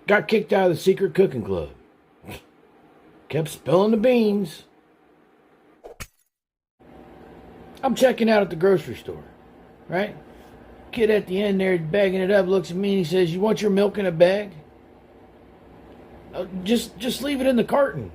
Got kicked out of the secret cooking club. Kept spilling the beans. I'm checking out at the grocery store, right? Kid at the end there bagging it up looks at me and he says, "You want your milk in a bag?" Just leave it in the carton.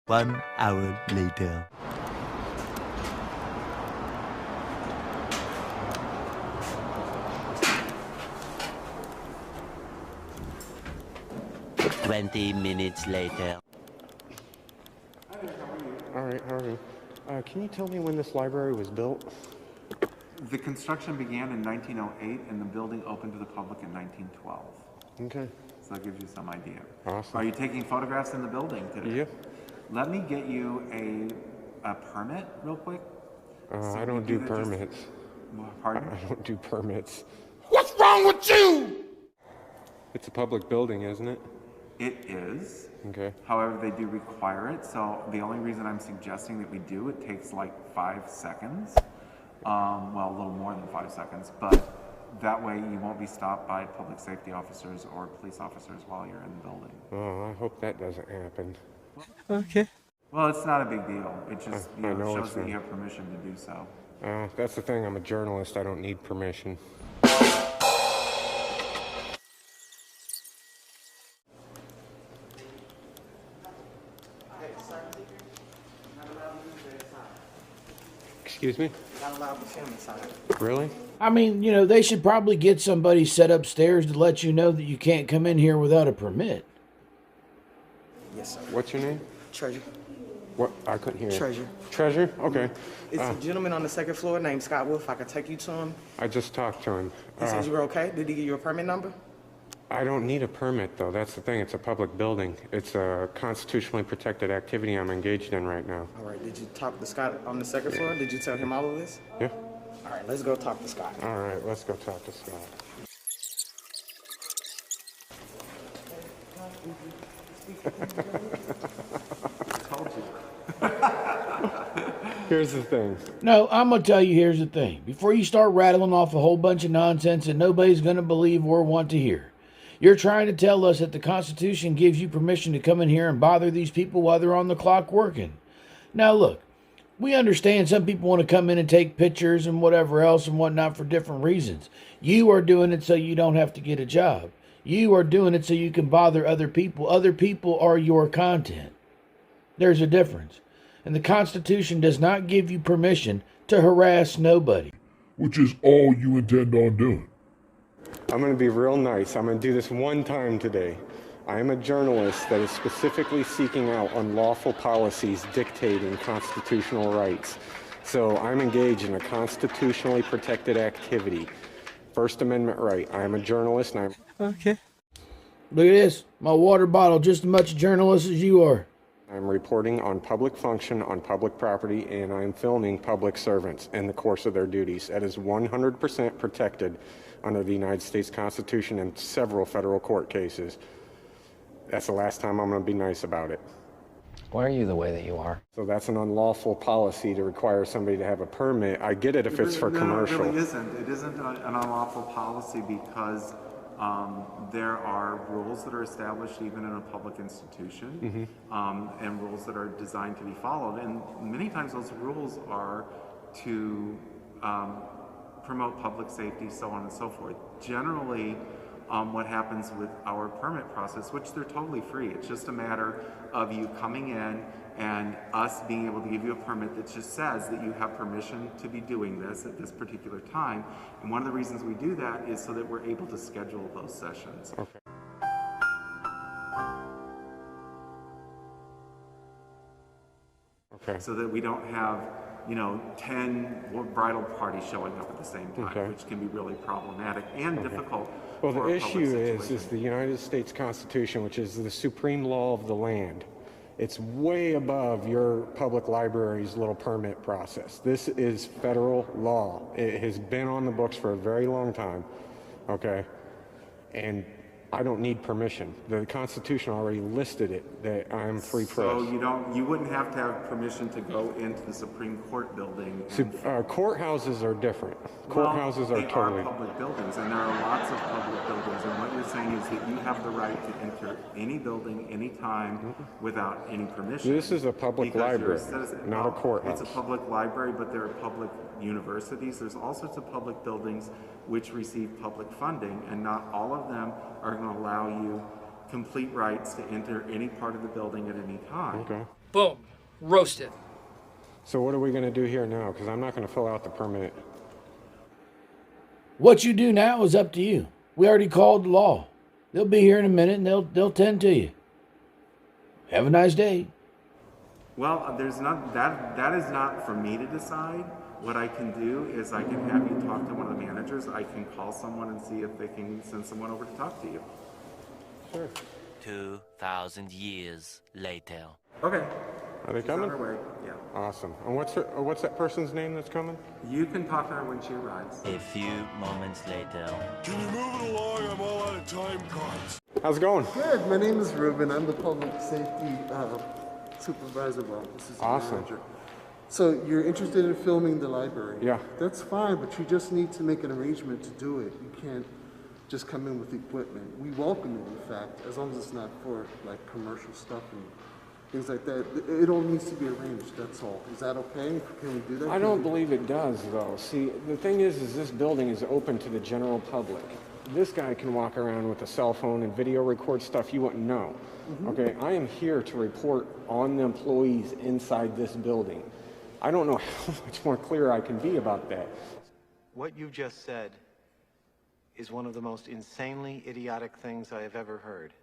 One hour later. Twenty minutes later. All right, how are you? Can you tell me when this library was built? The construction began in 1908 and the building opened to the public in 1912. Okay. So that gives you some idea. Awesome. Are you taking photographs in the building today? Yeah. Let me get you a permit real quick. I don't do permits. Pardon? I don't do permits. What's wrong with you? It's a public building, isn't it? It is. Okay. However, they do require it. So the only reason I'm suggesting that we do it takes like 5 seconds. Well, a little more than 5 seconds, but that way you won't be stopped by public safety officers or police officers while you're in the building. Oh, I hope that doesn't happen. Okay. Well, it's not a big deal. It just I know shows it's that not. you have permission to do so. That's the thing. I'm a journalist. I don't need permission. Excuse me? Not allowed to film inside. Really? I mean, they should probably get somebody set upstairs to let you know that you can't come in here without a permit. Yes, sir. What's your name? Treasure. What? I couldn't hear. Treasure. Treasure? Okay. It's a gentleman on the second floor named Scott Wolf. I could take you to him. I just talked to him. He says you were okay. Did he give you a permit number? I don't need a permit, though. That's the thing. It's a public building. It's a constitutionally protected activity I'm engaged in right now. All right. Did you talk to Scott on the second floor? Did you tell him all of this? Yeah? All right. Let's go talk to Scott. All right, let's go talk to Scott. I told you. Here's the thing. No, I'm going to tell you, here's the thing. Before you start rattling off a whole bunch of nonsense that nobody's going to believe or want to hear, you're trying to tell us that the Constitution gives you permission to come in here and bother these people while they're on the clock working. Now, look, we understand some people want to come in and take pictures and whatever else and whatnot for different reasons. You are doing it so you don't have to get a job. You are doing it so you can bother other people. Other people are your content. There's a difference. And the Constitution does not give you permission to harass nobody. Which is all you intend on doing. I'm going to be real nice. I'm going to do this one time today. I am a journalist that is specifically seeking out unlawful policies dictating constitutional rights. So I'm engaged in a constitutionally protected activity. First Amendment right. I am a journalist and Okay. Look at this. My water bottle, just as much a journalist as you are. I'm reporting on public function on public property, and I'm filming public servants in the course of their duties. That is 100% protected under the United States Constitution and several federal court cases. That's the last time I'm going to be nice about it. Why are you the way that you are? So that's an unlawful policy to require somebody to have a permit. I get it if it's for commercial. No, it really isn't. It isn't an unlawful policy because there are rules that are established even in a public institution, and rules that are designed to be followed. And many times those rules are to promote public safety, so on and so forth. Generally, what happens with our permit process, which they're totally free, it's just a matter of you coming in and us being able to give you a permit that just says that you have permission to be doing this at this particular time. And one of the reasons we do that is so that we're able to schedule those sessions. Okay. Okay. So that we don't have, 10 bridal parties showing up at the same time, Okay. which can be really problematic and difficult. Well, for the a public issue is situation. the United States Constitution, which is the supreme law of the land. It's way above your public library's little permit process. This is federal law. It has been on the books for a very long time, okay? And I don't need permission. The Constitution already listed it, that I'm free press. So you wouldn't have to have permission to go into the Supreme Court building. Courthouses are different. Courthouses They are totally... are public buildings, and there are lots of public buildings. And what you're saying is that you have the right to enter any building, anytime, without any permission. This is a public because you're library, citizen. not a courthouse. It's a public library, but there are public universities. There's all sorts of public buildings which receive public funding, and not all of them are going to allow you complete rights to enter any part of the building at any time. Okay. Boom. Roasted. So what are we going to do here now? Because I'm not going to fill out the permit. What you do now is up to you. We already called the law. They'll be here in a minute and they'll tend to you. Have a nice day. Well, there's not that is not for me to decide. What I can do is I can have you talk to one of the managers. I can call someone and see if they can send someone over to talk to you. Sure. 2,000 years later. Okay. Are they She's on coming? her way. Yeah. Awesome. And what's that person's name that's coming? You can talk to her when she arrives. A few moments later. Can you move it along? I'm all out of time cards. How's it going? Good. My name is Ruben. I'm the public safety supervisor. Well, this is the Awesome. manager. So you're interested in filming the library? Yeah. That's fine, but you just need to make an arrangement to do it. You can't just come in with equipment. We welcome it, in fact, as long as it's not for like commercial stuff and things like that. It all needs to be arranged. That's all. Is that okay? Can we do that? I don't believe it does, though. See, the thing is this building is open to the general public. This guy can walk around with a cell phone and video record stuff you wouldn't know. Okay, I am here to report on the employees inside this building. I don't know how much more clear I can be about that. What you just said is one of the most insanely idiotic things I have ever heard.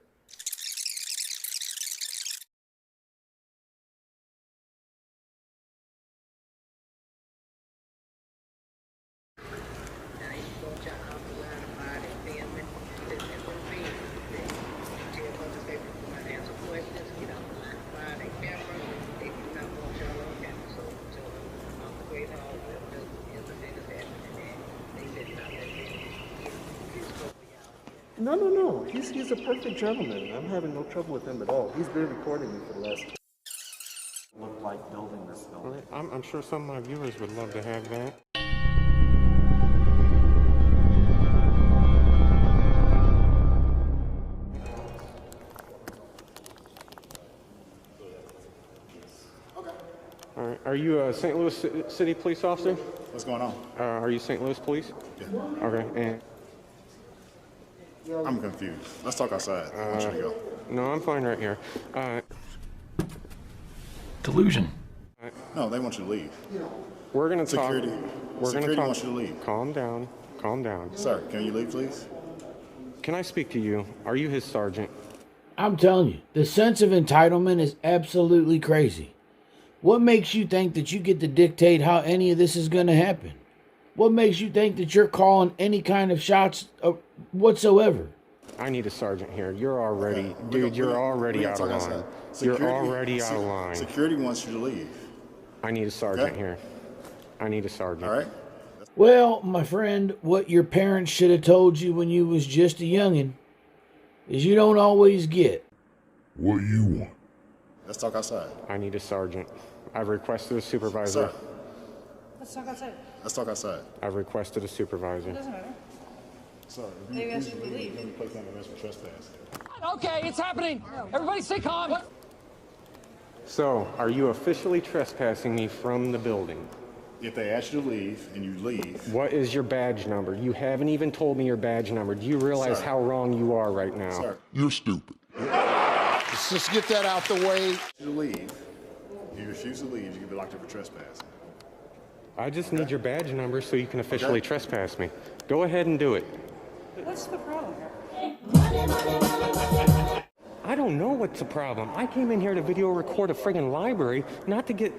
No. He's a perfect gentleman. I'm having no trouble with him at all. He's been recording me for the last. Look like building this building. I'm sure some of my viewers would love to have that. All right. Are you a St. Louis City police officer? What's going on? Are you St. Louis police? Yeah. Okay. And I'm confused. Let's talk outside. I want you to go. no, I'm fine right here. Delusion. No, they want you to leave. We're gonna talk. Security. We're Security gonna talk. wants you to leave. Calm down. Calm down. Sir, can you leave, please? Can I speak to you? Are you his sergeant? I'm telling you, the sense of entitlement is absolutely crazy. What makes you think that you get to dictate how any of this is going to happen? What makes you think that you're calling any kind of shots whatsoever? I need a sergeant here. You're already, dude, you're already out of line. You're already out of line. Security wants you to leave. I need a sergeant Okay. here. I need a sergeant. All right? Well, my friend, what your parents should have told you when you was just a youngin' is you don't always get What you want? Let's talk outside. I need a sergeant. I've requested a supervisor. Sir. Let's talk outside. Let's talk outside. I've requested a supervisor. Doesn't matter. Sir, Maybe I should leave. You're placed under arrest for trespass. Okay, it's happening. Everybody stay calm. So, are you officially trespassing me from the building? If they ask you to leave and you leave, What is your badge number? You haven't even told me your badge number. Do you realize Sir. how wrong you are right now? sir, You're stupid. Let's just get that out the way. you leave. If you refuse to leave, you can be locked up for trespassing. I just need your badge number so you can officially Okay. trespass me. Go ahead and do it. What's the problem here? I don't don't know what's the problem. I came in here to video record a friggin' library, not to get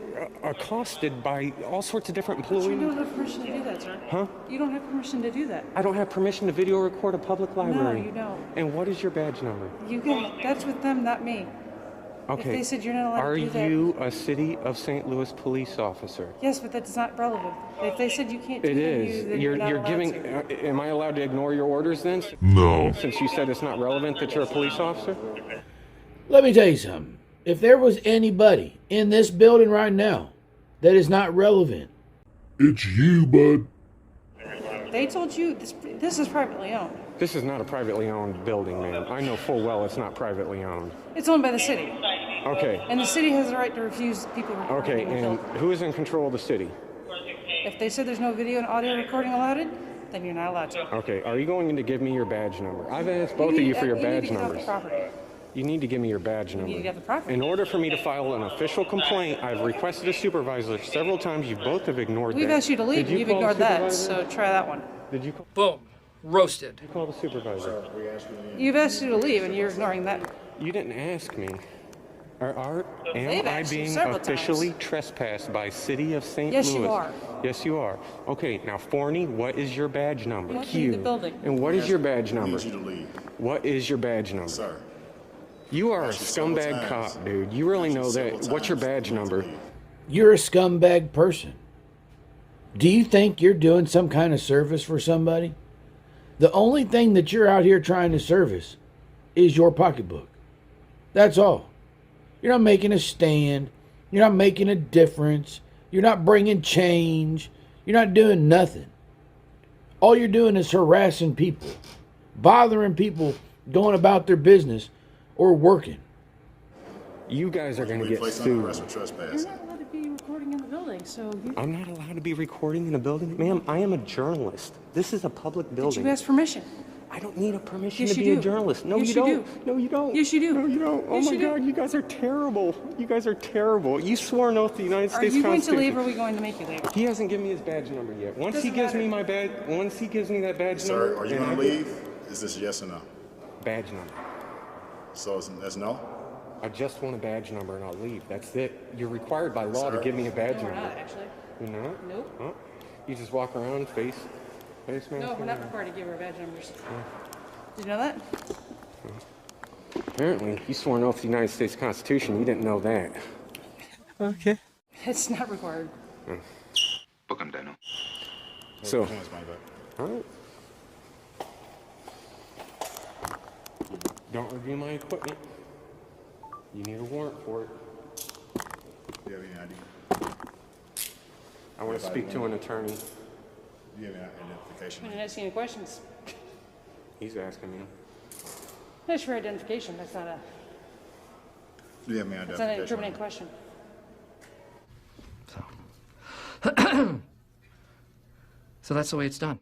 accosted by all sorts of different employees. You don't have permission to do that, sir. Huh? You don't have permission to do that. I don't have permission to video record a public library. No, you don't. And what is your badge number? You can. That's with them, not me. Okay. If they said you're not allowed Are to do that. you a City of St. Louis police officer? Yes, but that's not relevant. If they said you can't do It that, is. then you're not allowed giving. to. Am I allowed to ignore your orders then? No. Since you said it's not relevant that you're a police officer? Let me tell you something. If there was anybody in this building right now that is not relevant, It's you, bud. They told you this is privately owned. This is not a privately owned building, ma'am. I know full well it's not privately owned. It's owned by the city. Okay. And the city has the right to refuse people recording Okay, in the and building. who is in control of the city? If they said there's no video and audio recording allowed, then you're not allowed to. Okay, are you going to give me your badge number? I've asked both of you for your badge You need to get off numbers. the property. You need to give me your badge number. need to get the property. In order for me to file an official complaint, I've requested a supervisor several times. You both have ignored We've that. asked you to leave, Did and you've call the ignored that, supervisor? so try that one. Did you call, Boom. Roasted. you call the supervisor? You've asked you to leave, and you're ignoring that. You didn't ask me. Am They've I asked you being several officially times. trespassed by City of St. Yes, Louis? you are. Yes, you are. Okay, now, Forney, what is your badge number? What in the building? And what is your badge I number? need you to leave. What is your badge number? Sir. You are a Asked you several scumbag times. cop, dude. You really Asked you know several that. What's your times. badge You need to number? leave. you're a scumbag person. Do you think you're doing some kind of service for somebody? The only thing that you're out here trying to service is your pocketbook. That's all. You're not making a stand. You're not making a difference. You're not bringing change. You're not doing nothing. All you're doing is harassing people, bothering people going about their business or working. You guys are going to We get placed under sued. arrest for You're trespassing. not allowed to be recording in the building, so you... I'm not allowed to be recording in a building. Ma'am, I am a journalist. This is a public Did building. you ask permission? I don't need a permission Yes, to you be do. a journalist. No, Yes, you you don't. do. No, you don't. Yes, you do. No, you don't. Oh Yes, my you do. God, you guys are terrible. You guys are terrible. You swore an oath to the United Are States you going to Constitution. leave, or are we going to make you leave? He hasn't given me his badge number yet. Once he Doesn't gives me matter. my badge, once he gives me that badge Sir, number, are you then going I to get- leave? Is this yes or no? Badge number. So that's no? I just want a badge number and I'll leave. That's it. You're required by law to Sir? give me a badge No, we're number. not, actually. You're not? Nope. Huh? You just walk around face mask. No, we're not required to give our badge numbers. Did you know that? Apparently, you swore an oath to the United States Constitution. You didn't know that. Okay. It's not required. Book him, Daniel. So, Chance, my bad. all right. Don't review my equipment. You need a warrant for it. Do you have any ID? I want to speak to an attorney. Do you have any identification? I didn't ask you any questions. He's asking me. That's for identification. That's not a. Do you have any That's not an identification? incriminating question. So that's the way it's done.